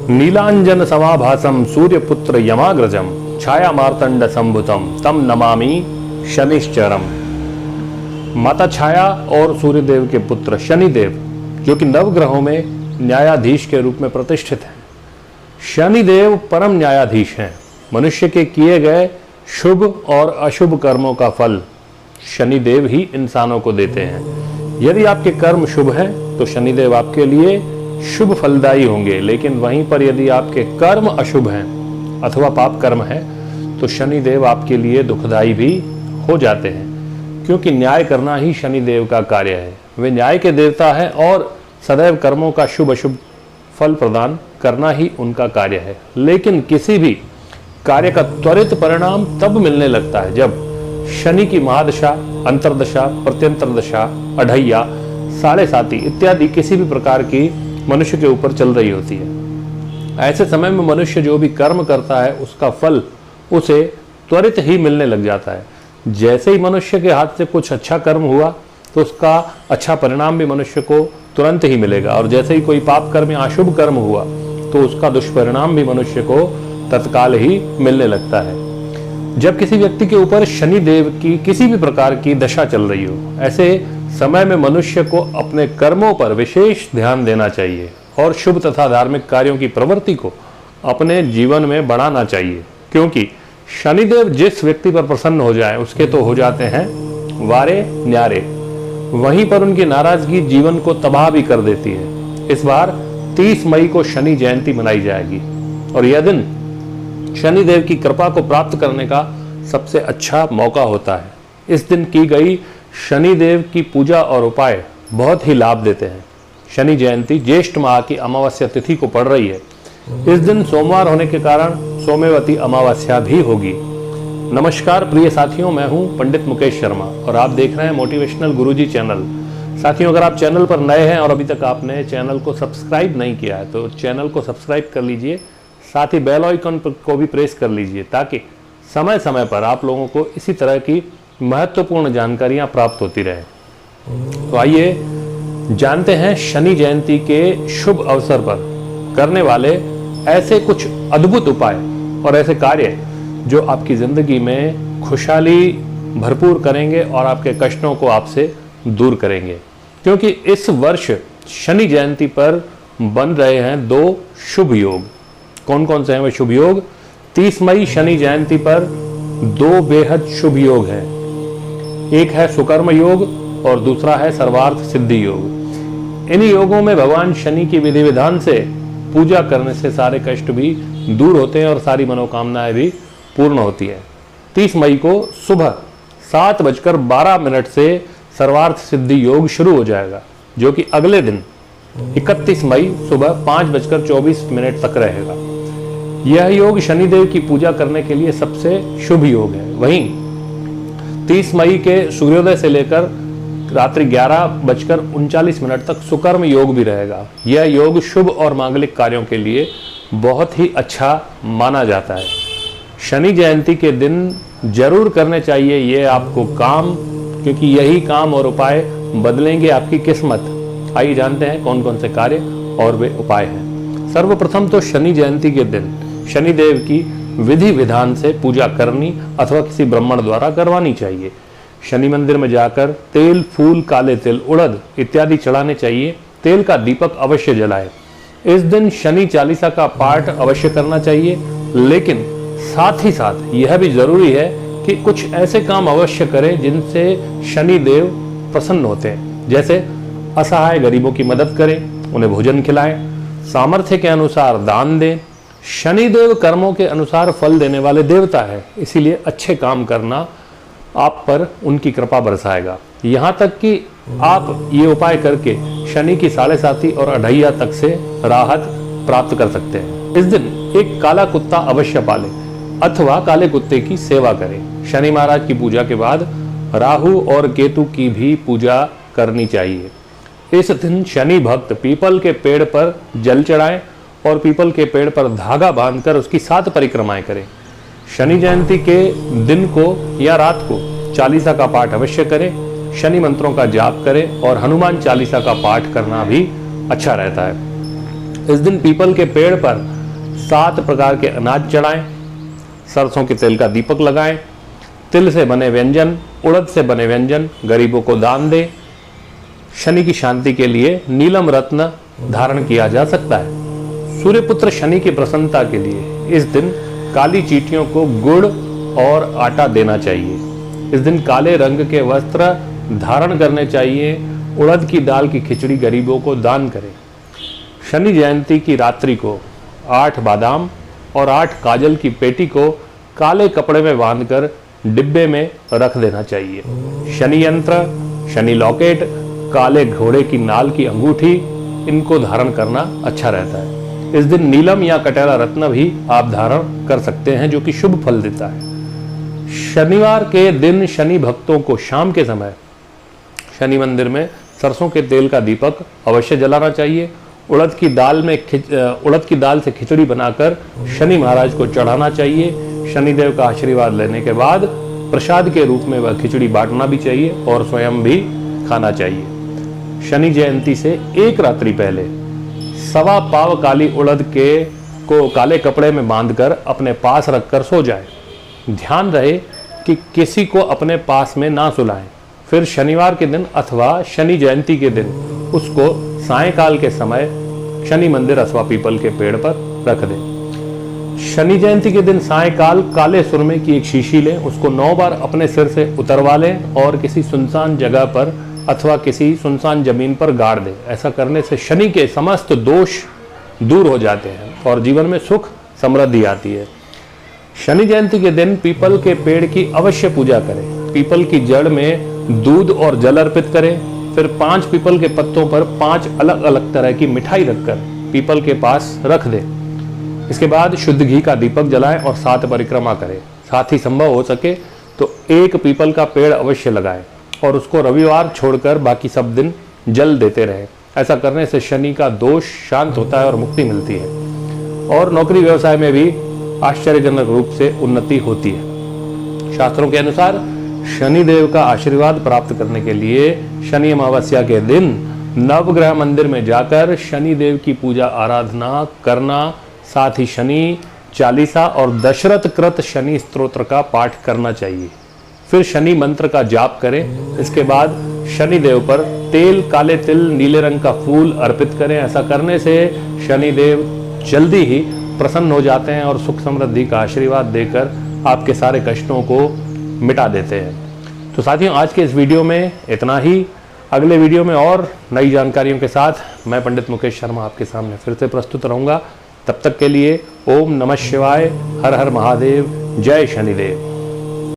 नीलांजन समाभासम सूर्यपुत्र यमाग्रजम छाया मार्तंड संभुतम तम नमामि शनिश्चरम। माता छाया और सूर्यदेव के पुत्र शनिदेव, जो कि नवग्रहों में न्यायाधीश के रूप में प्रतिष्ठित हैं। शनिदेव परम न्यायाधीश हैं। मनुष्य के किए गए शुभ और अशुभ कर्मों का फल शनिदेव ही इंसानों को देते हैं। यदि आपके कर्म शुभ हैं तो शनिदेव आपके लिए शुभ फलदायी होंगे, लेकिन वहीं पर यदि आपके कर्म अशुभ हैं अथवा पाप कर्म है तो शनिदेव आपके लिए दुखदायी भी हो जाते हैं, क्योंकि न्याय करना ही शनिदेव का कार्य है। वे न्याय के देवता हैं और सदैव कर्मों का शुभ अशुभ फल प्रदान करना ही उनका कार्य है। लेकिन किसी भी कार्य का त्वरित परिणाम तब मिलने लगता है जब शनि की महादशा, अंतर्दशा, प्रत्यंतर दशा, अढ़ैया, साढ़े साती इत्यादि किसी भी प्रकार की मनुष्य के ऊपर चल रही होती है। ऐसे समय में मनुष्य जो भी कर्म करता है उसका फल उसे त्वरित ही मिलने लग जाता है। जैसे ही मनुष्य के हाथ से कुछ अच्छा कर्म हुआ तो उसका अच्छा परिणाम भी मनुष्य को तुरंत ही मिलेगा, और जैसे ही कोई पाप कर्म या अशुभ कर्म हुआ तो उसका दुष्परिणाम भी मनुष्य को तत्काल ही मिलने लगता है। जब किसी व्यक्ति के ऊपर शनि देव की किसी भी प्रकार की दशा चल रही हो, ऐसे समय में मनुष्य को अपने कर्मों पर विशेष ध्यान देना चाहिए और शुभ तथा धार्मिक कार्यों की प्रवृत्ति को अपने जीवन में बढ़ाना चाहिए, क्योंकि शनिदेव जिस व्यक्ति पर प्रसन्न हो जाए उसके तो हो जाते हैं वारे न्यारे, वहीं पर उनकी नाराजगी जीवन को तबाह भी कर देती है। इस बार 30 मई को शनि जयंती मनाई जाएगी और यह दिन शनिदेव की कृपा को प्राप्त करने का सबसे अच्छा मौका होता है। इस दिन की गई शनिदेव की पूजा और उपाय बहुत ही लाभ देते हैं। शनि जयंती ज्येष्ठ माह की अमावस्या तिथि को पड़ रही है। इस दिन सोमवार होने के कारण सोमेवती अमावस्या भी होगी। नमस्कार प्रिय साथियों, मैं हूं पंडित मुकेश शर्मा और आप देख रहे हैं मोटिवेशनल गुरुजी चैनल। साथियों, अगर आप चैनल पर नए हैं और अभी तक आपने चैनल को सब्सक्राइब नहीं किया है तो चैनल को सब्सक्राइब कर लीजिए, साथ ही बेल आइकन को भी प्रेस कर लीजिए ताकि समय समय पर आप लोगों को इसी तरह की महत्वपूर्ण जानकारियां प्राप्त होती रहे। तो आइए जानते हैं शनि जयंती के शुभ अवसर पर करने वाले ऐसे कुछ अद्भुत उपाय और ऐसे कार्य जो आपकी जिंदगी में खुशहाली भरपूर करेंगे और आपके कष्टों को आपसे दूर करेंगे। क्योंकि इस वर्ष शनि जयंती पर बन रहे हैं 2 शुभ योग। कौन कौन से हैं वे शुभ योग? 30 मई शनि जयंती पर 2 बेहद शुभ योग हैं। एक है सुकर्म योग और दूसरा है सर्वार्थ सिद्धि योग। इन योगों में भगवान शनि की विधि विधान से पूजा करने से सारे कष्ट भी दूर होते हैं और सारी मनोकामनाएं भी पूर्ण होती है। 30 मई को सुबह 7:12 से सर्वार्थ सिद्धि योग शुरू हो जाएगा, जो कि अगले दिन 31 मई सुबह 5:24 तक रहेगा। यह योग शनिदेव की पूजा करने के लिए सबसे शुभ योग है। वहीं 30 मई के सूर्योदय से लेकर रात्रि 11:39 तक सुकर्म योग भी रहेगा। यह योग शुभ और मांगलिक कार्यों के लिए बहुत ही अच्छा माना जाता है। शनि जयंती के दिन जरूर करने चाहिए ये आपको काम, क्योंकि यही काम और उपाय बदलेंगे आपकी किस्मत। आइए जानते हैं कौन कौन से कार्य और वे उपाय हैं। सर्वप्रथम तो शनि जयंती के दिन शनिदेव की विधि विधान से पूजा करनी अथवा किसी ब्राह्मण द्वारा करवानी चाहिए। शनि मंदिर में जाकर तेल, फूल, काले तिल, उड़द इत्यादि चढ़ाने चाहिए। तेल का दीपक अवश्य जलाएं। इस दिन शनि चालीसा का पाठ अवश्य करना चाहिए, लेकिन साथ ही साथ यह भी जरूरी है कि कुछ ऐसे काम अवश्य करें जिनसे शनि देव प्रसन्न होते हैं। जैसे असहाय गरीबों की मदद करें, उन्हें भोजन खिलाएं, सामर्थ्य के अनुसार दान दें। शनिदेव कर्मों के अनुसार फल देने वाले देवता है, इसीलिए अच्छे काम करना आप पर उनकी कृपा बरसाएगा। यहाँ तक कि आप ये उपाय करके शनि की साढ़े साती और अढ़ैया तक से राहत प्राप्त कर सकते हैं। इस दिन एक काला कुत्ता अवश्य पालें अथवा काले कुत्ते की सेवा करें। शनि महाराज की पूजा के बाद राहु और केतु की भी पूजा करनी चाहिए। इस दिन शनि भक्त पीपल के पेड़ पर जल चढ़ाएं और पीपल के पेड़ पर धागा बांधकर उसकी 7 परिक्रमाएं करें। शनि जयंती के दिन को या रात को चालीसा का पाठ अवश्य करें। शनि मंत्रों का जाप करें और हनुमान चालीसा का पाठ करना भी अच्छा रहता है। इस दिन पीपल के पेड़ पर 7 प्रकार के अनाज चढ़ाएं, सरसों के तेल का दीपक लगाएं, तिल से बने व्यंजन, उड़द से बने व्यंजन गरीबों को दान दें। शनि की शांति के लिए नीलम रत्न धारण किया जा सकता है। सूर्यपुत्र शनि की प्रसन्नता के लिए इस दिन काली चींटियों को गुड़ और आटा देना चाहिए। इस दिन काले रंग के वस्त्र धारण करने चाहिए। उड़द की दाल की खिचड़ी गरीबों को दान करें। शनि जयंती की रात्रि को 8 बादाम और 8 काजल की पेटी को काले कपड़े में बांधकर डिब्बे में रख देना चाहिए। शनि यंत्र, शनि लॉकेट, काले घोड़े की नाल की अंगूठी, इनको धारण करना अच्छा रहता है। इस दिन नीलम या कटेरा रत्न भी आप धारण कर सकते हैं, जो कि शुभ फल देता है। शनिवार के दिन शनि भक्तों को शाम के समय शनि मंदिर में सरसों के तेल का दीपक अवश्य जलाना चाहिए। उड़द की दाल से खिचड़ी बनाकर शनि महाराज को चढ़ाना चाहिए। शनिदेव का आशीर्वाद लेने के बाद प्रसाद के रूप में वह खिचड़ी बांटना भी चाहिए और स्वयं भी खाना चाहिए। शनि जयंती से एक रात्रि पहले 1.25 पाव काली उड़द को काले कपड़े में बांधकर अपने पास रखकर सो जाए। ध्यान रहे कि किसी को अपने पास में ना सुलाएं। फिर शनिवार के दिन अथवा शनि जयंती के दिन उसको सायंकाल के समय शनि मंदिर अथवा पीपल के पेड़ पर रख दें। शनि जयंती के दिन सायंकाल काले सुरमे की एक शीशी लें, उसको 9 बार अपने सिर से उतरवा लें और किसी सुनसान जगह पर अथवा किसी सुनसान जमीन पर गाड़ दें। ऐसा करने से शनि के समस्त दोष दूर हो जाते हैं और जीवन में सुख समृद्धि आती है। शनि जयंती के दिन पीपल के पेड़ की अवश्य पूजा करें। पीपल की जड़ में दूध और जल अर्पित करें। फिर 5 पीपल के पत्तों पर 5 अलग अलग तरह की मिठाई रखकर पीपल के पास रख दें। इसके बाद शुद्ध घी का दीपक जलाएं और 7 परिक्रमा करें। साथ ही संभव हो सके तो एक पीपल का पेड़ अवश्य लगाएं और उसको रविवार छोड़कर बाकी सब दिन जल देते रहें। ऐसा करने से शनि का दोष शांत होता है और मुक्ति मिलती है और नौकरी व्यवसाय में भी आश्चर्यजनक रूप से उन्नति होती है। शास्त्रों के अनुसार शनिदेव का आशीर्वाद प्राप्त करने के लिए शनि अमावस्या के दिन नवग्रह मंदिर में जाकर शनिदेव की पूजा आराधना करना, साथ ही शनि चालीसा और दशरथ कृत शनि स्तोत्र का पाठ करना चाहिए। फिर शनि मंत्र का जाप करें। इसके बाद शनिदेव पर तेल, काले तिल, नीले रंग का फूल अर्पित करें। ऐसा करने से शनिदेव जल्दी ही प्रसन्न हो जाते हैं और सुख समृद्धि का आशीर्वाद देकर आपके सारे कष्टों को मिटा देते हैं। तो साथियों, आज के इस वीडियो में इतना ही। अगले वीडियो में और नई जानकारियों के साथ मैं पंडित मुकेश शर्मा आपके सामने फिर से प्रस्तुत रहूंगा। तब तक के लिए ओम नमः शिवाय, हर हर महादेव, जय शनिदेव।